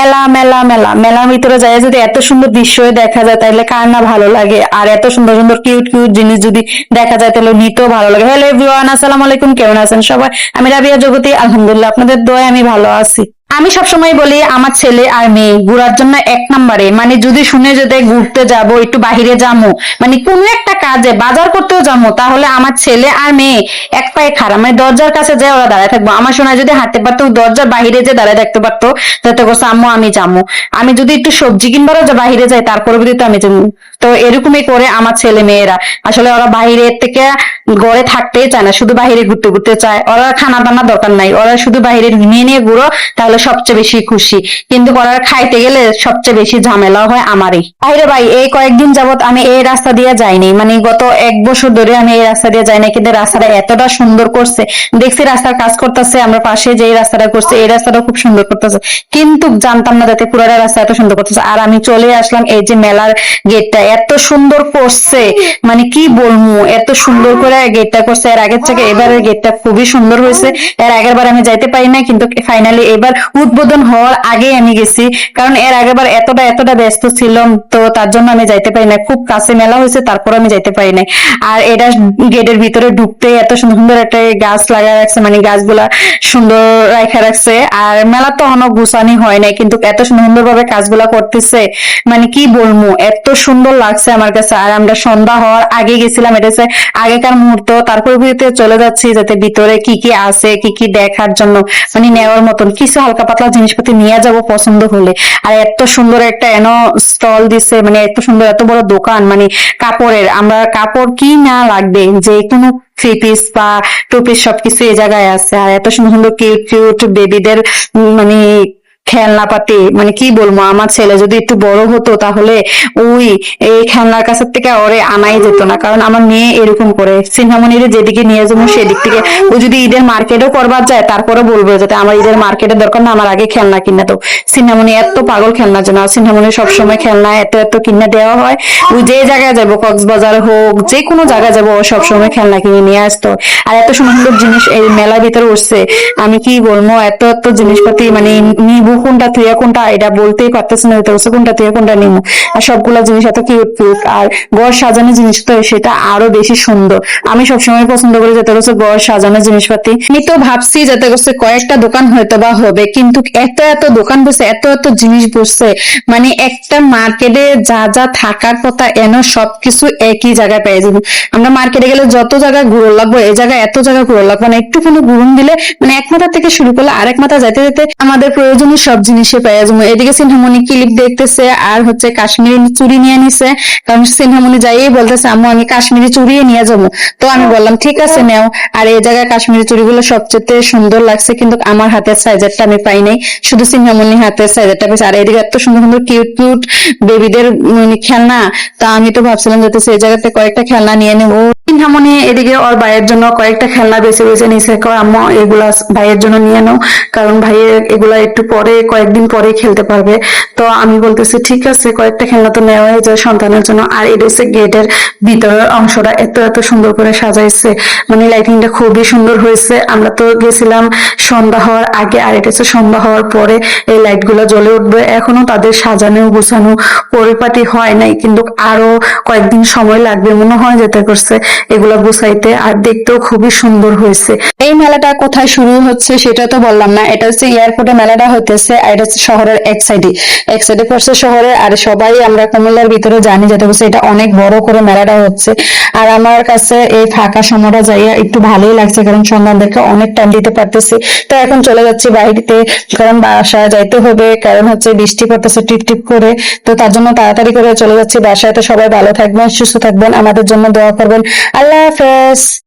মেলা মেলা মেলা মেলার ভিতরে যায় যদি এত সুন্দর দৃশ্য দেখা যায় তাহলে কার না ভালো লাগে, আর এত সুন্দর সুন্দর কিউট কিউট জিনিস যদি দেখা যায় তাহলে নিতেও ভালো লাগে। হ্যালো এভরিওয়ান, আসসালামু আলাইকুম, কেমন আছেন সবাই? আমি রাবিয়া জগতি, আলহামদুলিল্লাহ আপনাদের দোয়ায় আমি ভালো আছি। আমি সবসময় বলি আমার ছেলে আর মেয়ে ঘোরার জন্য এক নম্বরে, মানে যদি শুনে যদি ঘুরতে যাব একটু বাহিরে যাবো, মানে কোনো একটা কাজে বাজার করতেও যাবো, তাহলে আমার ছেলে আর মেয়ে এক পায়ে খাড়া, মানে দরজার কাছে যায় ওরা দাঁড়ায় থাকবো। আমার শোনা যদি হাঁটতে পারতো দরজার বাহিরে যে দাঁড়ায় থাকতে পারতো, যাতে করছে আম্মু আমি যাবো। আমি যদি একটু সবজি কিনবারও বাহিরে যাই তারপরে তো আমি যাবো। তো এরকমই করে আমার ছেলে মেয়েরা, আসলে ওরা বাহিরের থেকে ঘরে থাকতেই চায় না, শুধু বাহিরে ঘুরতে ঘুরতে চায়। ওরা খানা দানা দরকার নাই, ওরা শুধু বাহিরে নিয়ে নিয়ে ঘুরো, তাহলে সবচেয়ে বেশি খুশি। কিন্তু ওরা খাইতে গেলে সবচেয়ে বেশি ঝামেলা হয় আমারই। বাইরে ভাই এই কয়েকদিন যাবত আমি এই রাস্তা দিয়ে যাইনি, মানে গত 1 বছর ধরে আমি এই রাস্তা দিয়ে যাই না, কিন্তু রাস্তাটা এতটা সুন্দর করছে। দেখছি রাস্তার কাজ করতেছে, আমরা পাশে যে রাস্তাটা করছে এই রাস্তাটা খুব সুন্দর করতেছে, কিন্তু জানতাম না যাতে পুরোটা রাস্তা এত সুন্দর করতেছে। আর আমি চলে আসলাম এই যে মেলার গেটটা এত সুন্দর করছে, মানে কি বলবো, এত সুন্দর করে গেটটা করছে। এর আগের থেকে এবারের গেটটা খুবই সুন্দর হয়েছে। এর আগের বার আমি যাইতে পারি না, কিন্তু ফাইনালি এবার উদ্বোধন হওয়ার আগে আমি গেছি, কারণ এর আগের বার এতটা এতটা ব্যস্ত ছিলাম, তো তার জন্য আমি যাইতে পারি না। খুব কাছে মেলা হয়েছে তারপর আমি যাইতে পারি না। আর এটা গেটের ভিতরে ঢুকতে এত সুন্দর সুন্দর একটা গাছ লাগা রাখছে, মানে গাছগুলা সুন্দর রাখা রাখছে। আর মেলা তো অনেক গুছানি হয় নাই, কিন্তু এত সুন্দর সুন্দর ভাবে কাজগুলা করতেছে, মানে কি বলবো, এত সুন্দর লাগছে আমার কাছে। আর আমরা সন্ধ্যা হওয়ার আগে গেছিলাম, এটা হচ্ছে আগেকার মুহূর্ত। তারপর ভিতরে চলে যাচ্ছি যাতে ভিতরে কি কি আছে কি কি দেখার জন্য, মানে নেওয়ার মতন কিছু হালকা পাতলা জিনিসপাতি নিয়ে যাব পছন্দ হলে। আর এত সুন্দর একটা স্টল দিছে, মানে এত সুন্দর এত বড় দোকান, মানে কাপড়ের। আমরা কাপড় কি না লাগবে, যে কোনো 3 পিস বা 2 পিস সবকিছু এই জায়গায় আছে। আর এত সুন্দর সুন্দর কিউট কিউট বেবিদের মানে খেলনাপাতি, মানে কি বলবো, আমার ছেলে যদি একটু বড় হতো তাহলে ওই এই খেলনার কাছের থেকে ওরে আনাই যেত না। কারণ আমার মেয়ে এরকম করে সিনহামনিরে যেদিকে নিয়ে যাবো সেদিক থেকে ও যদি ঈদের মার্কেটও করবার যায় তারপরে বলবো যাতে আমার ঈদের মার্কেটের দরকার না, আমার আগে খেলনা কিনে দাও। সিনহামনি এত পাগল খেলনার জন্য, সিনহামনি সবসময় খেলনা এত এত কিনে দেওয়া হয়। ওই যে জায়গায় যাবো, কক্সবাজার হোক যে কোনো জায়গায় যাবো, ও সবসময় খেলনা কিনে নিয়ে আসতো। আর এত সুন্দর সুন্দর জিনিস এই মেলার ভিতরে উঠছে, আমি কি বলবো, এত এত জিনিসপাতি, মানে নিবু কোনটা থুয়া কোনটা এটা বলতেই পারতেছে না, কোনটা থুয়া কোনটা নিবো। আর সবগুলা জিনিস এত কিউট কিউট, আর ঘর সাজানো জিনিস তো সেটা আরো বেশি সুন্দর। আমি সবসময় পছন্দ করি যাতে হচ্ছে ঘর সাজানো জিনিসপাতি। আমি তো ভাবছি যাতে হচ্ছে কয়েকটা দোকান হয়তো বা হবে, কিন্তু এত এত দোকান বসে, এত এত জিনিস বসছে, মানে একটা মার্কেটে যা যা থাকার কথা এন সবকিছু একই জায়গায় পেয়ে যাবো। আমরা মার্কেটে গেলে যত জায়গায় ঘুরো লাগবো, এই জায়গায় এত জায়গায় ঘুরো লাগবো না, একটুখানি ঘুরুন দিলে মানে এক মাথা থেকে শুরু করলে আরেক মাথা যেতে যেতে আমাদের প্রয়োজনীয় সব জিনিসে পেয়ে যাবো। এদিকে সিনহামনি ক্লিপ দেখতেছে আর হচ্ছে কাশ্মীরি চুড়ি নিয়ে নিছে, কারণ সিনহামনি যাইই বলতেছে আম্মু আমি কাশ্মীরি চুড়ি নিয়ে যাবো। তো আমি বললাম ঠিক আছে নেও। আর এই জায়গায় কাশ্মীরি চুড়িগুলো সবচেয়ে সুন্দর লাগছে, কিন্তু আমার হাতের সাইজেরটা আমি পাই নাই, শুধু সিনহামনি হাতের সাইজেরটা পেয়েছি। আর এদিকে এত সুন্দর সুন্দর কিউট কিউট বেবিদের খেলনা, তা আমি তো ভাবছিলাম যাতে সেই জায়গাতে কয়েকটা খেলনা নিয়ে নেবো। সিনহামনি এদিকে ওর ভাইয়ের জন্য কয়েকটা খেলনা বেছে বেছে নিছে, আম্মু এগুলা ভাইয়ের জন্য নিয়ে নাও, কারণ ভাইয়ের এগুলা একটু পরে কয়েকদিন পরে খেলতে পারবে। তো আমি বলতেছি ঠিক আছে, কয়েকটা খেলনা তো নেওয়া যায় সন্তানের জন্য। আর এটা হচ্ছে গেটের ভিতরের অংশটা এত এত সুন্দর করে সাজাইছে, মানে লাইটিংটা খুবই সুন্দর হয়েছে। আমরা তো গেছিলাম সন্ধ্যা হওয়ার আগে, আর এটা হচ্ছে সন্ধ্যা হওয়ার পরে এই লাইট গুলা জ্বলে উঠবে। এখনো তাদের সাজানো গুছানো পরিপাটি হয় নাই, কিন্তু আরো কয়েকদিন সময় লাগবে মনে হয় যেতে করছে এগুলা গুছাইতে। আর দেখতেও খুবই সুন্দর হয়েছে। এই মেলাটা কোথায় শুরু হচ্ছে সেটা তো বললাম না, এটা হচ্ছে এয়ারপোর্টে মেলাটা হইতেছে, আর এটা হচ্ছে শহরের এক সাইডে পড়ছে শহরে। আর সবাই আমরা কুমিল্লার ভিতরে জানি যেতে হচ্ছে এটা অনেক বড় করে মেলাটা হচ্ছে। আর আমার কাছে এই ফাঁকা সময়টা যাইয়া একটু ভালোই লাগছে, কারণ সন্তানদেরকে অনেক টাইম দিতে পারতেছি। তো এখন চলে যাচ্ছি বাড়িতে, কারণ বাসায় যাইতে হবে, কারণ হচ্ছে বৃষ্টি পড়তেছে টিপ টিপ করে। তো তার জন্য তাড়াতাড়ি করে চলে যাচ্ছি বাসায়। তো সবাই ভালো থাকবেন, সুস্থ থাকবেন, আমাদের জন্য দোয়া করবেন। আল্লাহ হাফেজ।